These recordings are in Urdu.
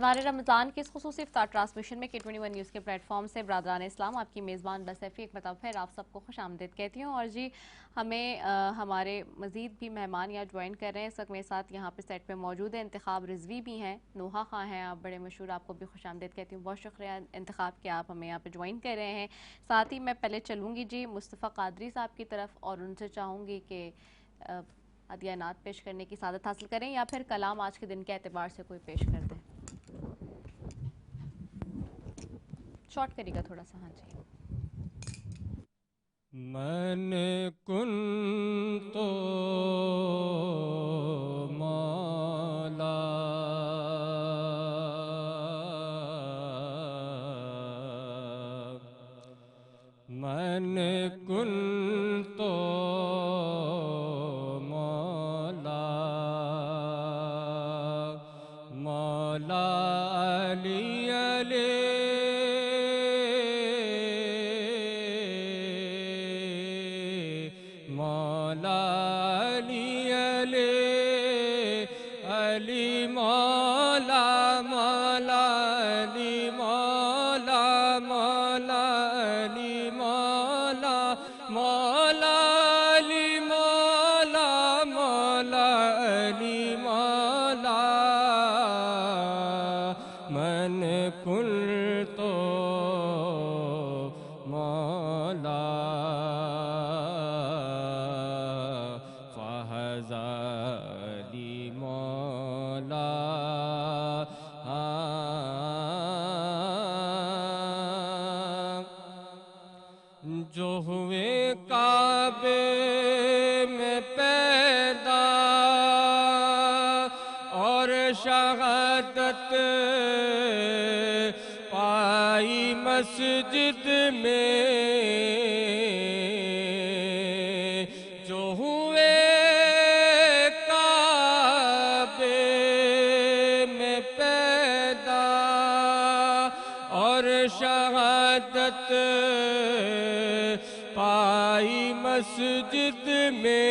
انوار رمضان کی اس خصوصی افطار ٹرانسمیشن میں K21 نیوز کے پلیٹ فارم سے برادران اسلام آپ کی میزبان بسیفی ایک مرتبہ پھر آپ سب کو خوش آمدید کہتی ہوں. اور جی ہمیں ہمارے مزید بھی مہمان یہاں جوائن کر رہے ہیں. اس وقت میرے ساتھ یہاں پہ سیٹ پہ موجود ہیں انتخاب رضوی بھی ہیں, نوحہ خان ہیں, آپ بڑے مشہور, آپ کو بھی خوش آمدید کہتی ہوں. بہت شکریہ انتخاب کہ آپ ہمیں یہاں پہ جوائن کر رہے ہیں. ساتھ ہی میں پہلے چلوں گی جی مصطفیٰ قادری صاحب کی طرف اور ان سے چاہوں گی کہ عطیہ نعت پیش کرنے کی سعادت حاصل کریں یا پھر کلام آج کے دن کے اعتبار سے کوئی پیش کر دیں. شارٹ کرے گا تھوڑا سا. ہاں جی. میں نے کن تو مولا میں نے کن تو مولا مولا علی علی مولا علی علی علی مولا مولا علی مولا مولا علی مولا مولا علی مولا مولا علی مولا من کن تو مولا علی مولا جو ہوئے کعبے میں پیدا اور شہادت پائی مسجد میں جو ہوئے شہادت پائی مسجد میں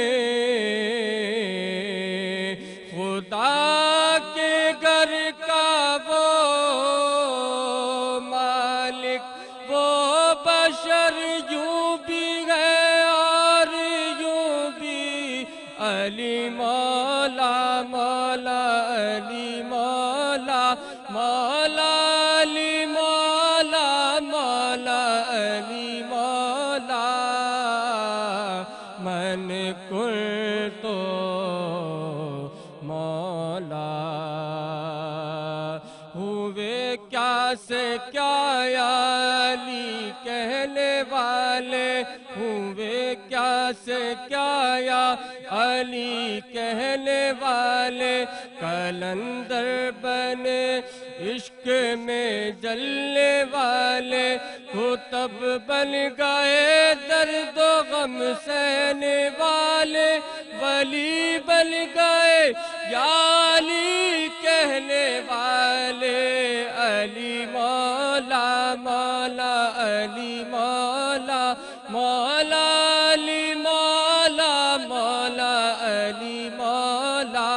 خدا کے گھر کا وہ مالک وہ بشر یوں بھی ہے اور یوں بھی علی مولا مولا علی مولا مولا علی مولا مولا علی مولا من کن تو مولا ہوئے کیا سے کیا یا علی کہنے والے ہوئے کیا سے کیا یا علی کہنے والے قلندر بنے عشق میں جلنے والے کتب بن گئے درد و غم سہنے والے ولی بن گئے یا علی کہنے والے علی مولا مولا علی مولا مولا علی مولا مولا علی مولا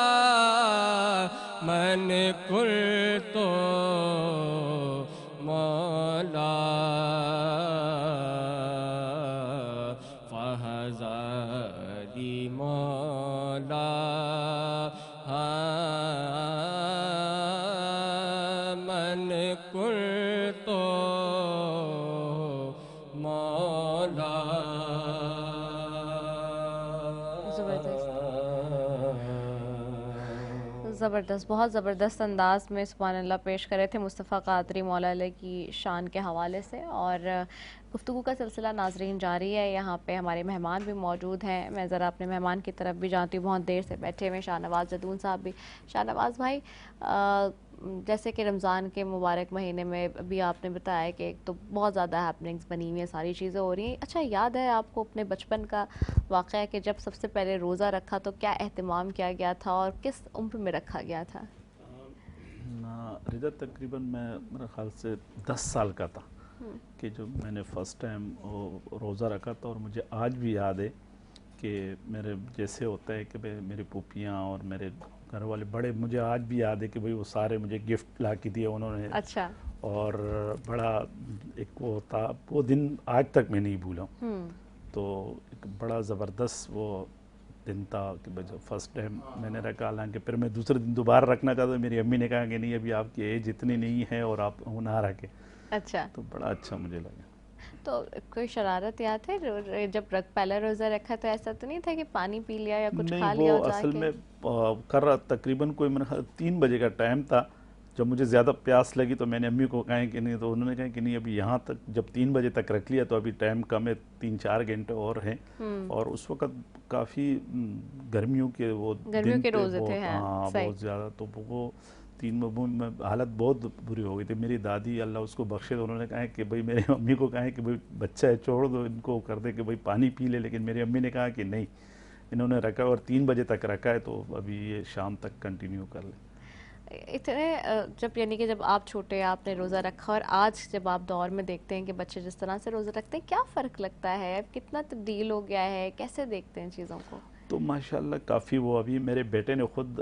من کن تو مولا علی مولا من کن تو مولا. زبردست, بہت زبردست انداز میں سبحان اللہ پیش کرے تھے مصطفیٰ قادری مولا علیہ کی شان کے حوالے سے. اور گفتگو کا سلسلہ ناظرین جاری ہے, یہاں پہ ہمارے مہمان بھی موجود ہیں. میں ذرا اپنے مہمان کی طرف بھی جانتی ہوں, بہت دیر سے بیٹھے ہوئے شاہ نواز جدون صاحب بھی. شاہ نواز بھائی, جیسے کہ رمضان کے مبارک مہینے میں ابھی آپ نے بتایا کہ ایک تو بہت زیادہ ہیپننگز بنی ہوئی ہیں, ساری چیزیں ہو رہی ہیں. اچھا یاد ہے آپ کو اپنے بچپن کا واقعہ کہ جب سب سے پہلے روزہ رکھا تو کیا اہتمام کیا گیا تھا اور کس عمر میں رکھا گیا تھا؟ رضا تقریباً میں میرے خیال سے 10 سال کا تھا کہ جو میں نے فرسٹ ٹائم روزہ رکھا تھا. اور مجھے آج بھی یاد ہے کہ میرے جیسے ہوتا ہے کہ میری پھوپھیاں اور میرے گھر والے بڑے، مجھے آج بھی یاد ہے کہ بھئی وہ سارے مجھے گفٹ لا کے دیے انہوں نے. اچھا. اور بڑا ایک وہ تھا، وہ دن آج تک میں نہیں بھولا. تو ایک بڑا زبردست وہ دن تھا کہ جب فرسٹ ٹائم میں نے رکھا. حالانکہ پھر میں دوسرے دن دوبارہ رکھنا چاہتا، میری امی نے کہا کہ نہیں ابھی آپ کی ایج اتنی نہیں ہے اور آپ نہ رکھیں. اچھا. تو بڑا اچھا مجھے لگا. تو کوئی شرارت یاد ہے جب پہلا روزہ رکھا تو ایسا تو نہیں تھا کہ پانی پی لیا یا کچھ کھا نہیں، لیا وہ جا اصل کے؟ میں کر رہا تقریباً کوئی 3 بجے کا ٹائم تھا. جب مجھے زیادہ پیاس لگی تو میں نے امی کو کہا کہ نہیں، تو انہوں نے کہا کہ نہیں ابھی یہاں تک جب 3 بجے تک رکھ لیا تو ابھی ٹائم کم ہے، 3-4 گھنٹے اور ہیں. اور اس وقت کافی گرمیوں کے وہ دن کے تھے روزے تھے. بہت، ہاں بہت زیادہ. تو وہ 3 میں حالت بہت بری ہو گئی تھی. میری دادی اللہ اس کو بخشے، تو انہوں نے کہا کہ بھئی میری امی کو کہا کہ بھئی بچہ ہے چھوڑ دو ان کو، کر دے کہ بھئی پانی پی لے. لیکن میری امی نے کہا کہ نہیں، انہوں نے رکھا اور 3 بجے تک رکھا ہے تو ابھی یہ شام تک کنٹینیو کر لیں. اتنے جب یعنی کہ جب آپ چھوٹے آپ نے روزہ رکھا اور آج جب آپ دور میں دیکھتے ہیں کہ بچے جس طرح سے روزہ رکھتے ہیں، کیا فرق لگتا ہے؟ کتنا تبدیل ہو گیا ہے؟ کیسے دیکھتے ہیں چیزوں کو؟ تو ماشاءاللہ کافی وہ ابھی میرے بیٹے نے خود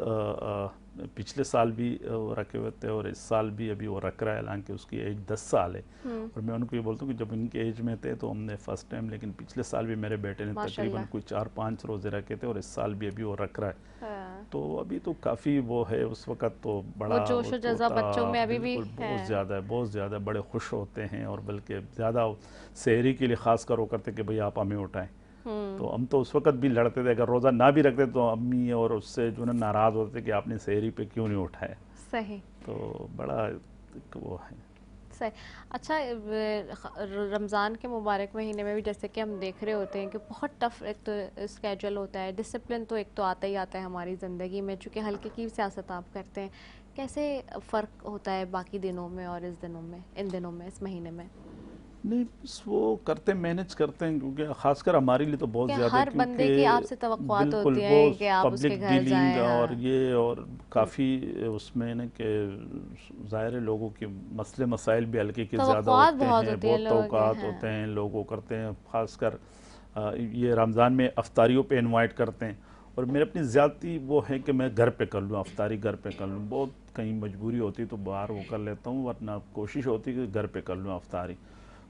پچھلے سال بھی رکھے ہوئے تھے اور اس سال بھی ابھی وہ رکھ رہا ہے. حالانکہ اس کی ایج 10 سال ہے. اور میں ان کو یہ بولتا ہوں کہ جب ان کی ایج میں تھے تو ہم نے فرسٹ ٹائم، لیکن پچھلے سال بھی میرے بیٹے نے تقریباً کوئی 4-5 روزے رکھے تھے اور اس سال بھی ابھی وہ رکھ رہا ہے. تو ابھی تو کافی وہ ہے، اس وقت تو بڑا جوش و جذبہ بچوں میں ابھی بھی بہت زیادہ ہے، بہت زیادہ بڑے خوش ہوتے ہیں. اور بلکہ زیادہ سحری کے لیے خاص کر وہ کرتے کہ بھئی آپ ہمیں اٹھائیں. تو ہم تو اس وقت بھی لڑتے تھے، اگر روزہ نہ بھی رکھتے تو امی اور اس سے جو ناراض ہوتے تھے کہ آپ نے سحری پہ کیوں نہیں اٹھایا. صحیح. تو بڑا وہ ہے. صحیح. اچھا، رمضان کے مبارک مہینے میں بھی جیسے کہ ہم دیکھ رہے ہوتے ہیں کہ بہت ٹف ایک تو اسکیجول ہوتا ہے، ڈسپلن تو ایک تو آتا ہی آتا ہے ہماری زندگی میں، چونکہ ہلکے کی سیاست آپ کرتے ہیں. کیسے فرق ہوتا ہے باقی دنوں میں اور اس دنوں میں اس مہینے میں؟ نہیں، وہ کرتے مینج کرتے ہیں، کیونکہ خاص کر ہمارے لیے تو بہت زیادہ ہے، ہر بندے کی آپ سے توقعات بالکل ہوتی وہ ہیں کہ آپ اس کے پبلک گھر ڈیلنگ جائیں. اور یہ اور کافی اس میں نا کہ ظاہر لوگوں کے مسئلے مسائل بھی ہلکے کے زیادہ ہوتے ہیں، بہت توقعات ہوتے ہیں، لوگوں کرتے ہیں. خاص کر یہ رمضان میں افطاریوں پہ انوائٹ کرتے ہیں. اور میرے اپنی زیادتی وہ ہے کہ میں گھر پہ کر لوں، افطاری گھر پہ کر لوں. بہت کہیں مجبوری ہوتی تو باہر وہ کر لیتا ہوں، ورنہ کوشش ہوتی کہ گھر پہ کر لوں افطاری.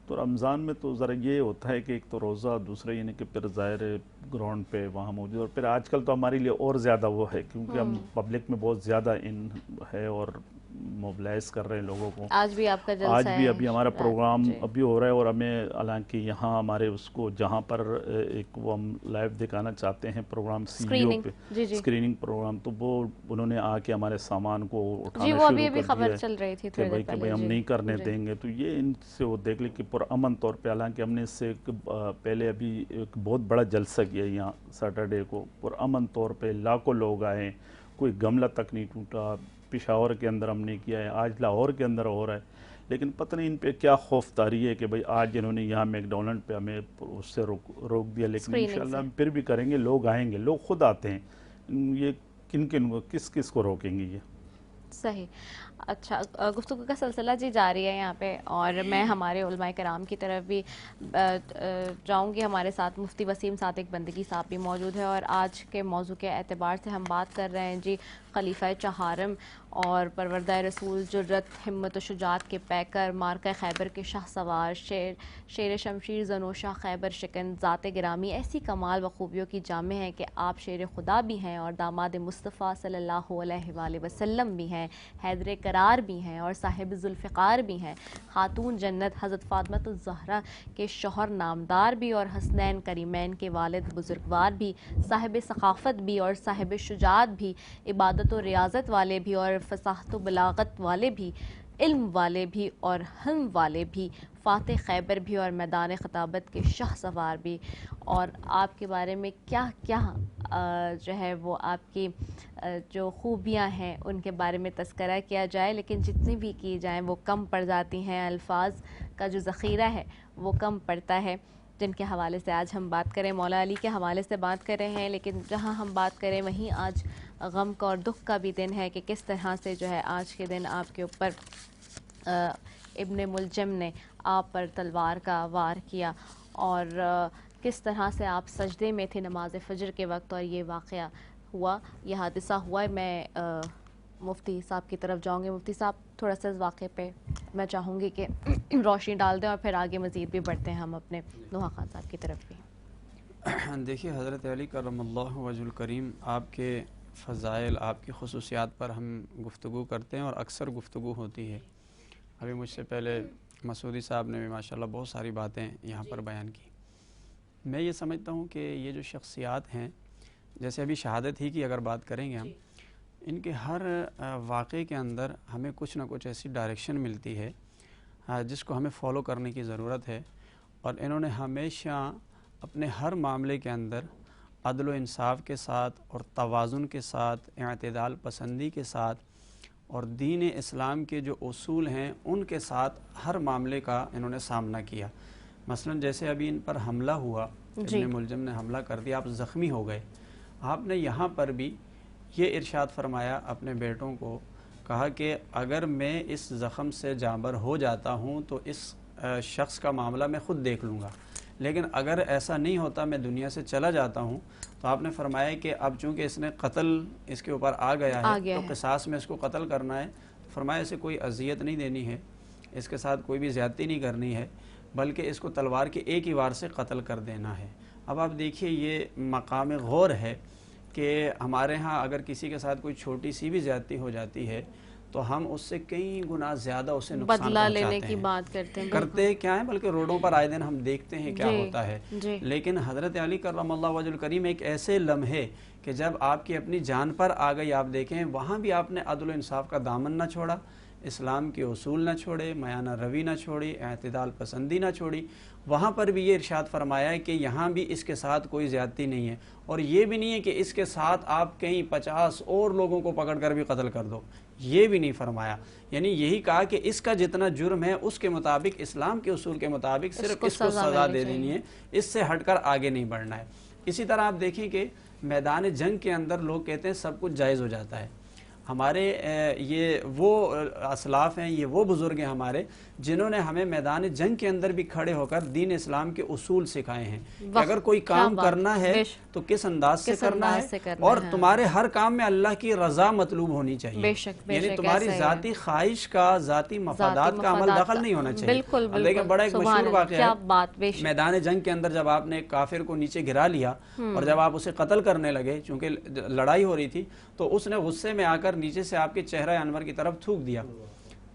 تو رمضان میں تو ذرا یہ ہوتا ہے کہ ایک تو روزہ، دوسرا یہ نہیں کہ پھر ظاہر گراؤنڈ پہ وہاں موجود. اور پھر آج کل تو ہمارے لیے اور زیادہ وہ ہے کیونکہ ہم پبلک میں بہت زیادہ ان ہے اور موبلائز کر رہے ہیں لوگوں کو. آج بھی آپ کا جلسہ آج بھی ہے، ابھی ہمارا پروگرام ابھی ہو رہا ہے. اور ہمیں حالانکہ یہاں ہمارے اس کو جہاں پر ایک وہ ہم لائیو دکھانا چاہتے ہیں پروگرام سی او پہ اسکریننگ پروگرام، تو وہ انہوں نے آ کے ہمارے سامان کو اٹھانا شروع کر دیا ہے کہ بھائی ہم نہیں کرنے دیں گے. تو یہ ان سے وہ دیکھ لیں کہ پرامن طور پہ، حالانکہ ہم نے اس سے پہلے ابھی ایک بہت بڑا جلسہ کیا یہاں سیٹرڈے کو، پرامن طور پہ لاکھوں لوگ آئے، کوئی گملہ تک نہیں ٹوٹا. پشاور کے اندر ہم نے کیا ہے، آج لاہور کے اندر ہو رہا ہے. لیکن پتہ نہیں ان پہ کیا خوف طاری ہے کہ بھئی آج انہوں نے یہاں میک ڈونلڈ پہ ہمیں اس سے روک دیا. لیکن انشاءاللہ ہم پھر بھی کریں گے، لوگ آئیں گے، لوگ خود آتے ہیں. یہ کن کو کس کو روکیں گے یہ؟ صحیح. اچھا، گفتگو کا سلسلہ جاری ہے یہاں پہ، اور میں ہمارے علماء کرام کی طرف بھی جاؤں گی. ہمارے ساتھ مفتی وسیم صادق بندگی صاحب بھی موجود ہے، اور آج کے موضوع کے اعتبار سے ہم بات کر رہے ہیں خلیفہ چہارم اور پروردہ رسول، جرت، ہمت و شجاعت کے پیکر، مارکہ خیبر کے شاہ سوار، شیر شمشیر زنوشہ خیبر شکن، ذات گرامی ایسی کمال و خوبیوں کی جامع ہے کہ آپ شیر خدا بھی ہیں اور داماد مصطفیٰ صلی اللہ علیہ وآلہ وسلم بھی ہیں، حیدر قرار بھی ہیں اور صاحب ذوالفقار بھی ہیں، خاتون جنت حضرت فاطمہ الزہرا کے شوہر نامدار بھی اور حسنین کریمین کے والد بزرگوار بھی، صاحب ثقافت بھی اور صاحب شجاعت بھی، عبادت و ریاضت والے بھی اور فصاحت و بلاغت والے بھی، علم والے بھی اور حلم والے بھی، فاتح خیبر بھی اور میدان خطابت کے شاہ سوار بھی. اور آپ کے بارے میں کیا کیا جو ہے وہ آپ کی جو خوبیاں ہیں ان کے بارے میں تذکرہ کیا جائے، لیکن جتنی بھی کی جائیں وہ کم پڑ جاتی ہیں. الفاظ کا جو ذخیرہ ہے وہ کم پڑتا ہے جن کے حوالے سے آج ہم بات کریں. مولا علی کے حوالے سے بات کر رہے ہیں، لیکن جہاں ہم بات کریں وہیں آج غم کا اور دکھ کا بھی دن ہے کہ کس طرح سے جو ہے آج کے دن آپ کے اوپر ابن ملجم نے آپ پر تلوار کا وار کیا، اور کس طرح سے آپ سجدے میں تھے نماز فجر کے وقت اور یہ واقعہ ہوا یہ حادثہ ہوا ہے. میں مفتی صاحب کی طرف جاؤں گی. مفتی صاحب تھوڑا سا اس واقعے پہ میں چاہوں گی کہ روشنی ڈال دیں اور پھر آگے مزید بھی بڑھتے ہیں ہم اپنے نوحہ خان صاحب کی طرف بھی. دیکھیے حضرت علی کرم اللہ وجہ الکریم آپ کے فضائل، آپ کی خصوصیات پر ہم گفتگو کرتے ہیں اور اکثر گفتگو ہوتی ہے. ابھی مجھ سے پہلے مسعودی صاحب نے بھی ماشاءاللہ بہت ساری باتیں یہاں پر بیان کی. میں یہ سمجھتا ہوں کہ یہ جو شخصیات ہیں، جیسے ابھی شہادت ہی کی اگر بات کریں گے ہم، ان کے ہر واقعے کے اندر ہمیں کچھ نہ کچھ ایسی ڈائریکشن ملتی ہے جس کو ہمیں فالو کرنے کی ضرورت ہے. اور انہوں نے ہمیشہ اپنے ہر معاملے کے اندر عدل و انصاف کے ساتھ اور توازن کے ساتھ، اعتدال پسندی کے ساتھ اور دین اسلام کے جو اصول ہیں ان کے ساتھ ہر معاملے کا انہوں نے سامنا کیا. مثلا جیسے ابھی ان پر حملہ ہوا، ابن ملجم نے حملہ کر دیا، آپ زخمی ہو گئے. آپ نے یہاں پر بھی یہ ارشاد فرمایا اپنے بیٹوں کو، کہا کہ اگر میں اس زخم سے جانبر ہو جاتا ہوں تو اس شخص کا معاملہ میں خود دیکھ لوں گا، لیکن اگر ایسا نہیں ہوتا میں دنیا سے چلا جاتا ہوں. تو آپ نے فرمایا کہ اب چونکہ اس نے قتل اس کے اوپر آ گیا ہے تو قصاص میں اس کو قتل کرنا ہے. فرمایا اسے کوئی اذیت نہیں دینی ہے، اس کے ساتھ کوئی بھی زیادتی نہیں کرنی ہے، بلکہ اس کو تلوار کے ایک ہی وار سے قتل کر دینا ہے. اب آپ دیکھیے یہ مقام غور ہے کہ ہمارے ہاں اگر کسی کے ساتھ کوئی چھوٹی سی بھی زیادتی ہو جاتی ہے تو ہم اس سے کئی گنا زیادہ اسے نقصان بدلہ لینے کی بات کرتے کیا ہیں، بلکہ روڈوں پر آئے دن ہم دیکھتے ہیں کیا ہوتا ہے. لیکن حضرت علی کرم اللہ وجہ الکریم ایک ایسے لمحے کہ جب آپ کی اپنی جان پر آ گئی، آپ دیکھیں وہاں بھی آپ نے عدل و انصاف کا دامن نہ چھوڑا، اسلام کے اصول نہ چھوڑے، میانہ روی نہ چھوڑی، اعتدال پسندی نہ چھوڑی. وہاں پر بھی یہ ارشاد فرمایا ہے کہ یہاں بھی اس کے ساتھ کوئی زیادتی نہیں ہے، اور یہ بھی نہیں ہے کہ اس کے ساتھ آپ کہیں 50 اور لوگوں کو پکڑ کر بھی قتل کر دو، یہ بھی نہیں فرمایا. یعنی یہی کہا کہ اس کا جتنا جرم ہے اس کے مطابق، اسلام کے اصول کے مطابق صرف اس کو سزا دے دینی ہے، اس سے ہٹ کر آگے نہیں بڑھنا ہے. اسی طرح آپ دیکھیں کہ میدان جنگ کے اندر لوگ کہتے ہیں سب کچھ جائز ہو جاتا ہے. ہمارے یہ وہ اسلاف ہیں، یہ وہ بزرگ ہیں ہمارے جنہوں نے ہمیں میدان جنگ کے اندر بھی کھڑے ہو کر دین اسلام کے اصول سکھائے ہیں کہ اگر کوئی کام کرنا ہے تو کس انداز سے کرنا ہے، اور تمہارے ہر کام میں اللہ کی رضا مطلوب ہونی چاہیے. یعنی تمہاری ذاتی خواہش کا، ذاتی مفادات کا عمل دخل نہیں ہونا چاہیے. لیکن بڑا ایک مشہور واقعہ ہے میدان جنگ کے اندر، جب آپ نے ایک کافر کو نیچے گرا لیا اور جب آپ اسے قتل کرنے لگے، چونکہ لڑائی ہو رہی تھی، تو اس نے غصے میں آ کر نیچے سے آپ کے چہرہ انور کی طرف تھوک دیا،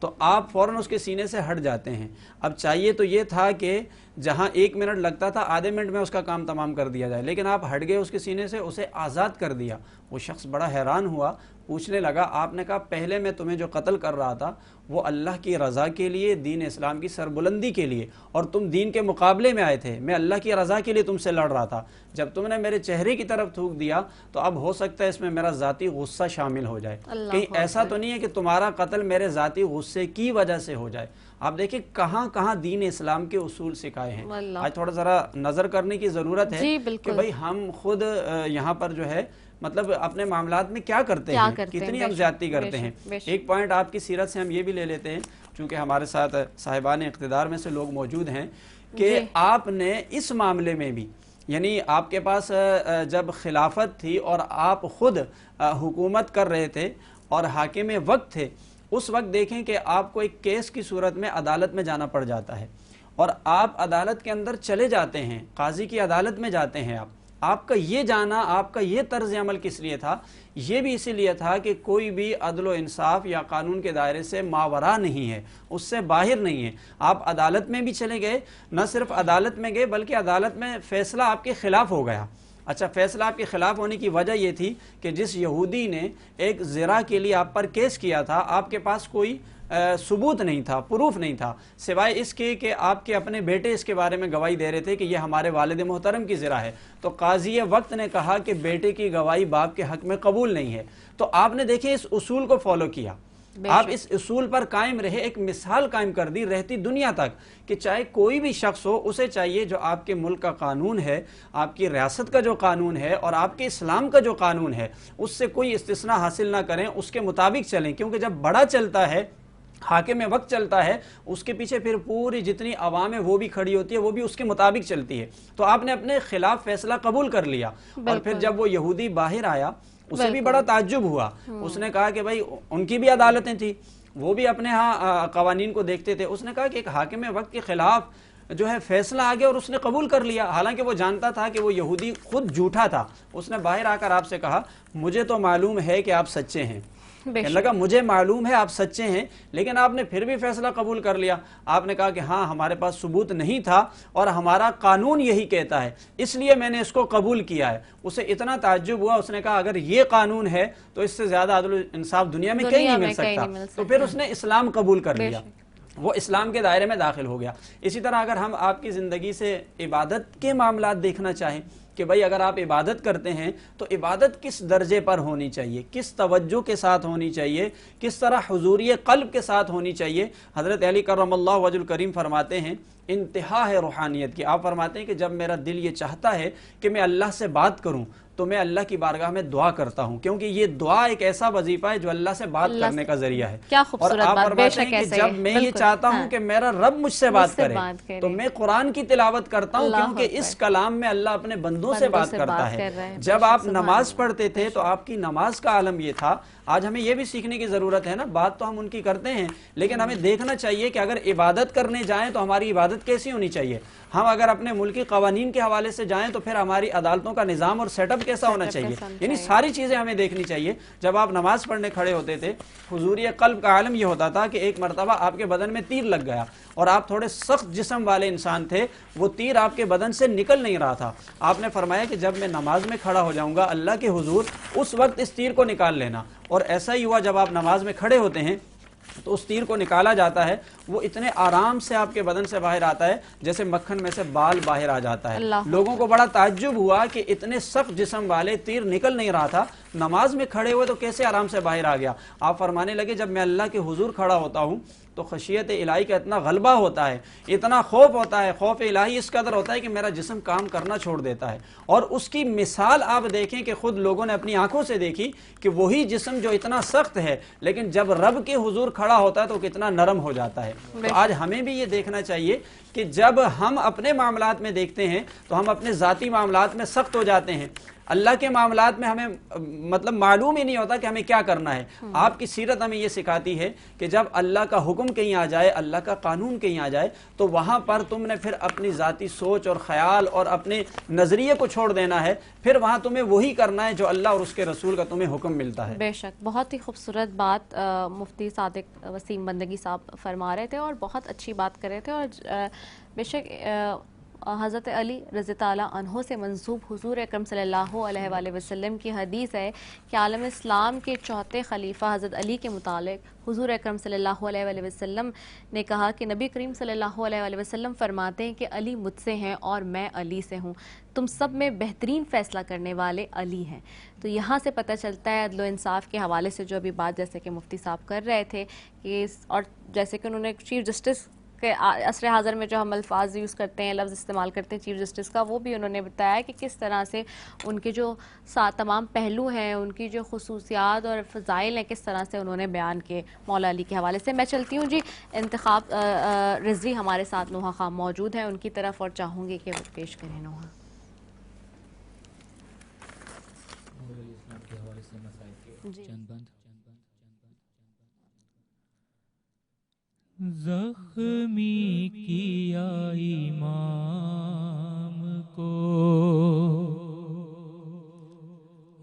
تو آپ فوراً اس کے سینے سے ہٹ جاتے ہیں. اب چاہیے تو یہ تھا کہ جہاں 1 منٹ لگتا تھا آدھے منٹ میں اس کا کام تمام کر دیا جائے، لیکن آپ ہٹ گئے اس کے سینے سے، اسے آزاد کر دیا. وہ شخص بڑا حیران ہوا، پوچھنے لگا. آپ نے کہا پہلے میں تمہیں جو قتل کر رہا تھا وہ اللہ کی رضا کے لیے، دین اسلام کی سربلندی کے لیے، اور تم دین کے مقابلے میں آئے تھے، میں اللہ کی رضا کے لیے تم سے لڑ رہا تھا. جب تم نے میرے چہرے کی طرف تھوک دیا تو اب ہو سکتا ہے اس میں میرا ذاتی غصہ شامل ہو جائے، کہیں ایسا تو نہیں ہے کہ تمہارا قتل میرے ذاتی غصے کی وجہ سے ہو جائے. آپ دیکھیں کہاں کہاں دین اسلام کے اصول سکھائے ہیں. آج تھوڑا ذرا نظر کرنے کی ضرورت ہے کہ بھئی ہم خود یہاں پر جو ہے مطلب اپنے معاملات میں کیا کرتے ہیں، کتنی ہم زیادتی کرتے ہیں. ایک پوائنٹ آپ کی سیرت سے ہم یہ بھی لے لیتے ہیں، چونکہ ہمارے ساتھ صاحبان اقتدار میں سے لوگ موجود ہیں، کہ آپ نے اس معاملے میں بھی، یعنی آپ کے پاس جب خلافت تھی اور آپ خود حکومت کر رہے تھے اور حاکم وقت تھے، اس وقت دیکھیں کہ آپ کو ایک کیس کی صورت میں عدالت میں جانا پڑ جاتا ہے، اور آپ عدالت کے اندر چلے جاتے ہیں، قاضی کی عدالت میں جاتے ہیں. آپ کا یہ جانا، آپ کا یہ طرز عمل کس لیے تھا؟ یہ بھی اسی لیے تھا کہ کوئی بھی عدل و انصاف یا قانون کے دائرے سے ماورا نہیں ہے، اس سے باہر نہیں ہے. آپ عدالت میں بھی چلے گئے، نہ صرف عدالت میں گئے بلکہ عدالت میں فیصلہ آپ کے خلاف ہو گیا. اچھا، فیصلہ آپ کے خلاف ہونے کی وجہ یہ تھی کہ جس یہودی نے ایک زرا کے لیے آپ پر کیس کیا تھا، آپ کے پاس کوئی ثبوت نہیں تھا، پروف نہیں تھا، سوائے اس کے کہ آپ کے اپنے بیٹے اس کے بارے میں گواہی دے رہے تھے کہ یہ ہمارے والد محترم کی زرا ہے. تو قاضی وقت نے کہا کہ بیٹے کی گواہی باپ کے حق میں قبول نہیں ہے. تو آپ نے دیکھیں اس اصول کو فالو کیا، آپ اس اصول پر قائم رہے، ایک مثال قائم کر دی رہتی دنیا تک کہ چاہے کوئی بھی شخص ہو، اسے چاہیے جو آپ کے ملک کا قانون ہے، آپ کی ریاست کا جو قانون ہے اور آپ کے اسلام کا جو قانون ہے، اس سے کوئی استثناء حاصل نہ کریں، اس کے مطابق چلیں. کیونکہ جب بڑا چلتا ہے، حاکم وقت چلتا ہے، اس کے پیچھے پھر پوری جتنی عوام ہے وہ بھی کھڑی ہوتی ہے، وہ بھی اس کے مطابق چلتی ہے. تو آپ نے اپنے خلاف فیصلہ قبول کر لیا، اور پھر جب وہ یہودی باہر آیا اسے بھی بڑا تعجب ہوا. اس نے کہا کہ بھائی ان کی بھی عدالتیں تھی, وہ بھی اپنے ہاں قوانین کو دیکھتے تھے. اس نے کہا کہ ایک حاکم وقت کے خلاف جو ہے فیصلہ آ گیا اور اس نے قبول کر لیا, حالانکہ وہ جانتا تھا کہ وہ یہودی خود جھوٹا تھا. اس نے باہر آ کر آپ سے کہا مجھے تو معلوم ہے کہ آپ سچے ہیں, کہنے لگا مجھے معلوم ہے آپ سچے ہیں, لیکن آپ نے پھر بھی فیصلہ قبول کر لیا. آپ نے کہا کہ ہاں ہمارے پاس ثبوت نہیں تھا اور ہمارا قانون یہی کہتا ہے, اس لیے میں نے اس کو قبول کیا ہے. اسے اتنا تعجب ہوا, اس نے کہا اگر یہ قانون ہے تو اس سے زیادہ عدل و انصاف دنیا میں کہیں نہیں مل سکتا. تو پھر اس نے اسلام قبول کر لیا, وہ اسلام کے دائرے میں داخل ہو گیا. اسی طرح اگر ہم آپ کی زندگی سے عبادت کے معاملات دیکھنا چاہیں کہ بھئی اگر آپ عبادت کرتے ہیں تو عبادت کس درجے پر ہونی چاہیے, کس توجہ کے ساتھ ہونی چاہیے, کس طرح حضوری قلب کے ساتھ ہونی چاہیے. حضرت علی کرم اللہ وجہ الکریم فرماتے ہیں انتہا ہے روحانیت کی. آپ فرماتے ہیں کہ جب میرا دل یہ چاہتا ہے کہ میں اللہ سے بات کروں تو میں اللہ کی بارگاہ میں دعا کرتا ہوں, کیونکہ یہ دعا ایک ایسا وظیفہ ہے جو اللہ سے بات کرنے کا ذریعہ ہے. اور آپ فرماتے ہیں کہ جب میں یہ چاہتا ہوں کہ میرا رب مجھ سے بات کرے تو میں قرآن کی تلاوت کرتا ہوں, کیونکہ اس کلام میں اللہ اپنے بندوں سے بات کرتا ہے. جب آپ نماز پڑھتے تھے تو آپ کی نماز کا عالم یہ تھا. آج ہمیں یہ بھی سیکھنے کی ضرورت ہے نا, بات تو ہم ان کی کرتے ہیں لیکن ہمیں دیکھنا چاہیے کہ اگر عبادت کرنے جائیں تو ہماری عبادت کیسی ہونی چاہیے. ہم اگر اپنے ملکی قوانین کے حوالے سے جائیں تو پھر ہماری عدالتوں کا نظام اور سیٹ اپ کیسا ہونا چاہیے, یعنی ساری چیزیں ہمیں دیکھنی چاہیے. جب آپ نماز پڑھنے کھڑے ہوتے تھے حضوری قلب کا عالم یہ ہوتا تھا کہ ایک مرتبہ آپ کے بدن میں تیر لگ گیا اور آپ تھوڑے سخت جسم والے انسان تھے, وہ تیر آپ کے بدن سے نکل نہیں رہا تھا. آپ نے فرمایا کہ جب میں نماز میں کھڑا ہو جاؤں گا اللہ کے حضور اس وقت اس تیر کو نکال لینا. اور ایسا ہی ہوا, جب آپ نماز میں کھڑے ہوتے ہیں تو اس تیر کو نکالا جاتا ہے, وہ اتنے آرام سے آپ کے بدن سے باہر آتا ہے جیسے مکھن میں سے بال باہر آ جاتا ہے. لوگوں کو بڑا تعجب ہوا کہ اتنے سخت جسم والے تیر نکل نہیں رہا تھا, نماز میں کھڑے ہوئے تو کیسے آرام سے باہر آ گیا. آپ فرمانے لگے جب میں اللہ کے حضور کھڑا ہوتا ہوں تو خشیت الہی کا اتنا غلبہ ہوتا ہے, اتنا خوف ہوتا ہے, خوف الہی اس قدر ہوتا ہے کہ میرا جسم کام کرنا چھوڑ دیتا ہے. اور اس کی مثال آپ دیکھیں کہ خود لوگوں نے اپنی آنکھوں سے دیکھی کہ وہی جسم جو اتنا سخت ہے لیکن جب رب کے حضور کھڑا ہوتا ہے تو کتنا نرم ہو جاتا ہے. تو آج ہمیں بھی یہ دیکھنا چاہیے کہ جب ہم اپنے معاملات میں دیکھتے ہیں تو ہم اپنے ذاتی معاملات میں سخت ہو جاتے ہیں, اللہ کے معاملات میں ہمیں مطلب معلوم ہی نہیں ہوتا کہ ہمیں کیا کرنا ہے. آپ کی سیرت ہمیں یہ سکھاتی ہے کہ جب اللہ کا حکم کہیں آ جائے, اللہ کا قانون کہیں آ جائے تو وہاں پر تم نے پھر اپنی ذاتی سوچ اور خیال اور اپنے نظریے کو چھوڑ دینا ہے, پھر وہاں تمہیں وہی کرنا ہے جو اللہ اور اس کے رسول کا تمہیں حکم ملتا ہے. بے شک, بہت ہی خوبصورت بات مفتی صادق وسیم بندگی صاحب فرما رہے تھے اور بہت اچھی بات کر رہے تھے. اور بے شک حضرت علی رضی تعالیٰ عنہ سے منسوب حضور اکرم صلی اللہ علیہ وآلہ وسلم کی حدیث ہے کہ عالم اسلام کے چوتھے خلیفہ حضرت علی کے متعلق حضور اکرم صلی اللہ علیہ وآلہ وسلم نے کہا کہ نبی کریم صلی اللہ علیہ وآلہ وسلم فرماتے ہیں کہ علی مجھ سے ہیں اور میں علی سے ہوں, تم سب میں بہترین فیصلہ کرنے والے علی ہیں. تو یہاں سے پتہ چلتا ہے عدل و انصاف کے حوالے سے جو ابھی بات جیسے کہ مفتی صاحب کر رہے تھے کہ اور جیسے کہ انہوں نے چیف جسٹس کہ عصر حاضر میں جو ہم الفاظ یوز کرتے ہیں, لفظ استعمال کرتے ہیں چیف جسٹس کا, وہ بھی انہوں نے بتایا کہ کس طرح سے ان کے جو تمام پہلو ہیں, ان کی جو خصوصیات اور فضائل ہیں, کس طرح سے انہوں نے بیان کیے مولا علی کے حوالے سے. میں چلتی ہوں جی, انتخاب رضوی ہمارے ساتھ نوحہ خان موجود ہیں, ان کی طرف اور چاہوں گی کہ وہ پیش کریں. نوحہ زخمی کیا امام کو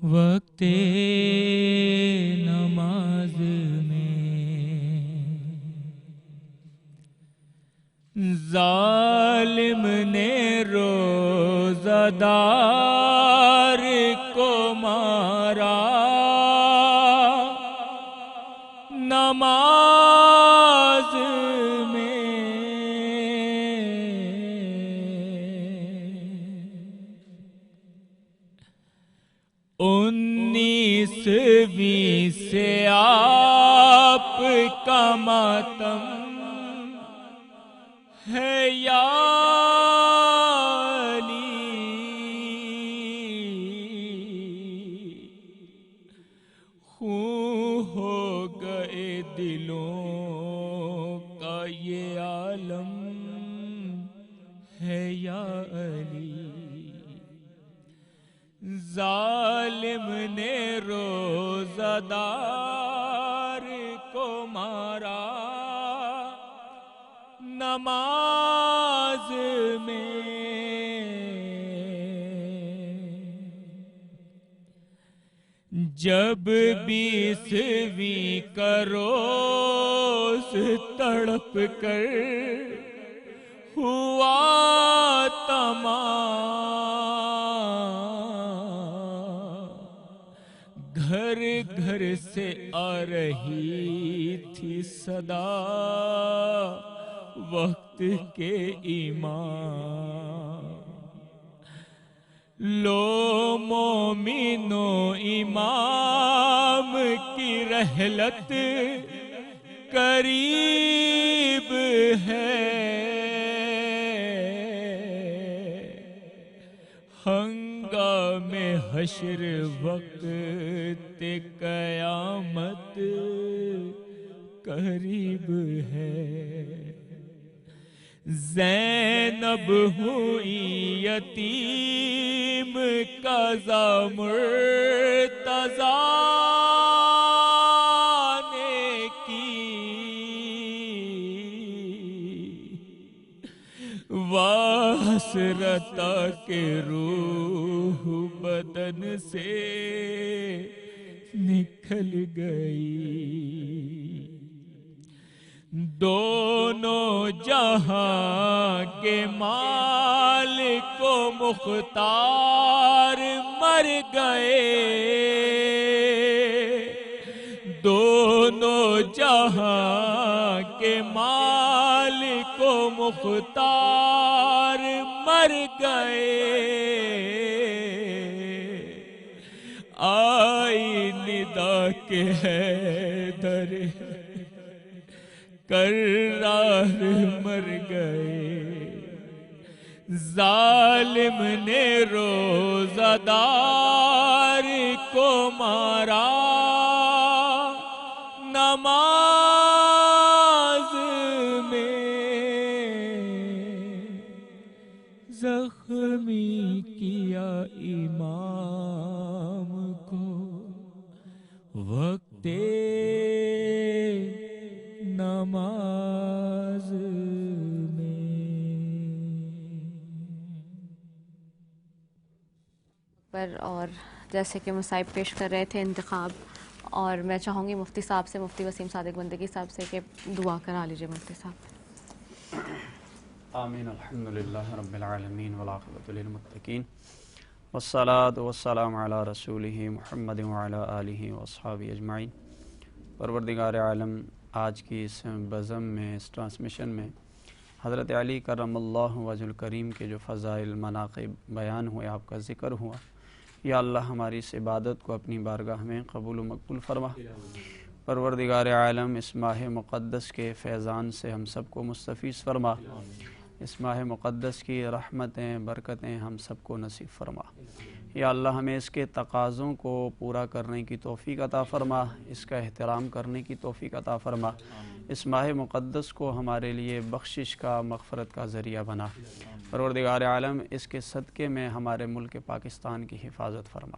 وقت نماز میں, ظالم نے روزہ دار کو مارا, نماز میں 19ویں سے آپ کا ماتم ہے یا دلوں کا یہ عالم ہے یا علی, ظالم نے روزہ دار کو مارا نماز میں، جب 20ویں کا روز تڑپ کر ہوا تمام، گھر گھر سے آ رہی تھی صدا وقت کے امام، لو مومنو امام کی رحلت قریب ہے، ہنگام حشر وقت قیامت قریب ہے، زینب ہوئی یتیم قضا مرتضیٰ نے کی، حسرتا کہ روح بدن سے نکل گئی، دونوں جہاں کے مالک و مختار مر گئے، دونوں جہاں کے مالک و مختار مر گئے، آئی ندا کے حیدر کرار مر گئے، ظالم نے روزہ دار کو مارا نماز میں، زخمی کیا امام کو وقت نماز میں۔ اور جیسے کہ مصائب پیش کر رہے تھے انتخاب، اور میں چاہوں گی مفتی صاحب سے، مفتی وسیم صادق بندگی صاحب سے کہ دعا کرا لیجئے مفتی صاحب۔ آمین، الحمدللہ رب العالمین والعاقبۃ للمتقین والصلاة والسلام علی رسولہ محمد وعلی آلہ واصحابہ اجمعین۔ پروردگار عالم، آج کی اس بزم میں، اس ٹرانسمیشن میں حضرت علی کرم اللہ وجہ الکریم کے جو فضائل مناقب بیان ہوئے، آپ کا ذکر ہوا، یا اللہ ہماری اس عبادت کو اپنی بارگاہ میں قبول و مقبول فرما۔ پروردگار عالم، اس ماہ مقدس کے فیضان سے ہم سب کو مستفیض فرما، اس ماہ مقدس کی رحمتیں برکتیں ہم سب کو نصیب فرما۔ یا اللہ ہمیں اس کے تقاضوں کو پورا کرنے کی توفیق عطا فرما، اس کا احترام کرنے کی توفیق عطا فرما، اس ماہ مقدس کو ہمارے لیے بخشش کا، مغفرت کا ذریعہ بنا۔ پروردگار عالم، اس کے صدقے میں ہمارے ملک پاکستان کی حفاظت فرما۔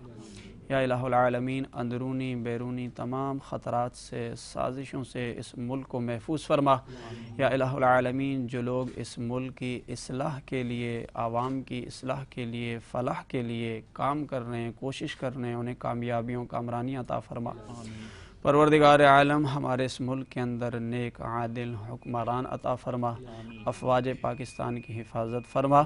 یا الہ العالمین، اندرونی بیرونی تمام خطرات سے، سازشوں سے اس ملک کو محفوظ فرما۔ یا الہ العالمین، جو لوگ اس ملک کی اصلاح کے لیے، عوام کی اصلاح کے لیے، فلاح کے لیے کام کر رہے ہیں، کوشش کر رہے ہیں، انہیں کامیابیوں، کامرانی عطا فرما۔ پروردگار عالم، ہمارے اس ملک کے اندر نیک عادل حکمران عطا فرما، افواج پاکستان کی حفاظت فرما،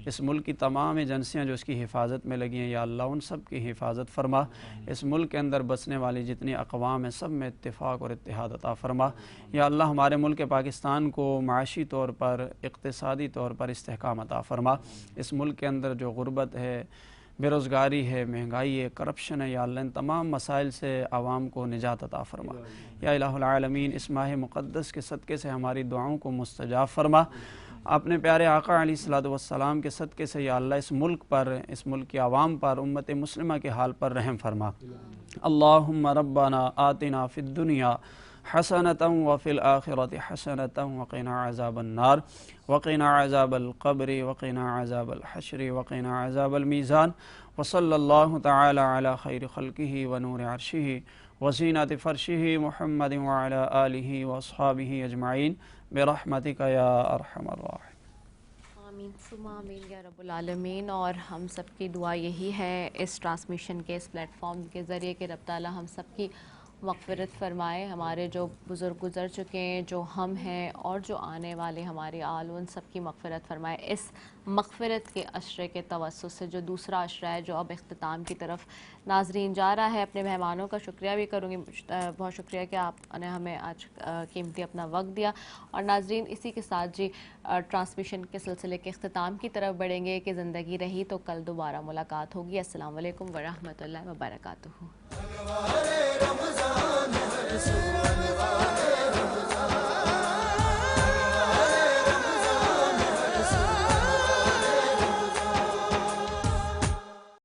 اس ملک کی تمام ایجنسیاں جو اس کی حفاظت میں لگی ہیں، یا اللہ ان سب کی حفاظت فرما۔ اس ملک کے اندر بسنے والی جتنی اقوام ہیں، سب میں اتفاق اور اتحاد عطا فرما۔ یا اللہ ہمارے ملک پاکستان کو معاشی طور پر، اقتصادی طور پر استحکام عطا فرما۔ اس ملک کے اندر جو غربت ہے، بے روزگاری ہے، مہنگائی ہے، کرپشن ہے، یا اللہ ان تمام مسائل سے عوام کو نجات عطا فرما۔ یا الہ العالمین، اس ماہ مقدس کے صدقے سے ہماری دعاؤں کو مستجاب فرما۔ اپنے پیارے آقا علیہ الصلوۃ والسلام کے صدقے سے یا اللہ اس ملک پر، اس ملک کی عوام پر، امت مسلمہ کے حال پر رحم فرما۔ اللہم ربنا آتنا فی الدنیا حسنة وفي الآخرة حسنة وقنا عذاب النار وقنا عذاب القبر وقنا عذاب الحشر وقنا عذاب الميزان وصلى الله تعالى على خير خلقه ونور عرشه وزينة فرشه محمد وعلى آله وأصحابه أجمعين برحمتك يا أرحم الراحمين. آمین ثم آمین یا رب العالمین. اور ہم سب کی دعا یہی ہے اس ٹرانسمیشن کے اس پلیٹ فارم کے ذریعے کہ رب تعالیٰ ہم سب کی مغفرت فرمائے. ہمارے جو بزرگ گزر چکے ہیں، جو ہم ہیں اور جو آنے والے ہمارے آل، ان سب کی مغفرت فرمائے. اس مغفرت کے عشرے کے توسط سے جو دوسرا عشرہ ہے جو اب اختتام کی طرف ناظرین جا رہا ہے، اپنے مہمانوں کا شکریہ بھی کروں گی. بہت شکریہ کہ آپ نے ہمیں آج قیمتی اپنا وقت دیا. اور ناظرین اسی کے ساتھ جی ٹرانسمیشن کے سلسلے کے اختتام کی طرف بڑھیں گے کہ زندگی رہی تو کل دوبارہ ملاقات ہوگی. السلام علیکم ورحمۃ اللہ وبرکاتہ.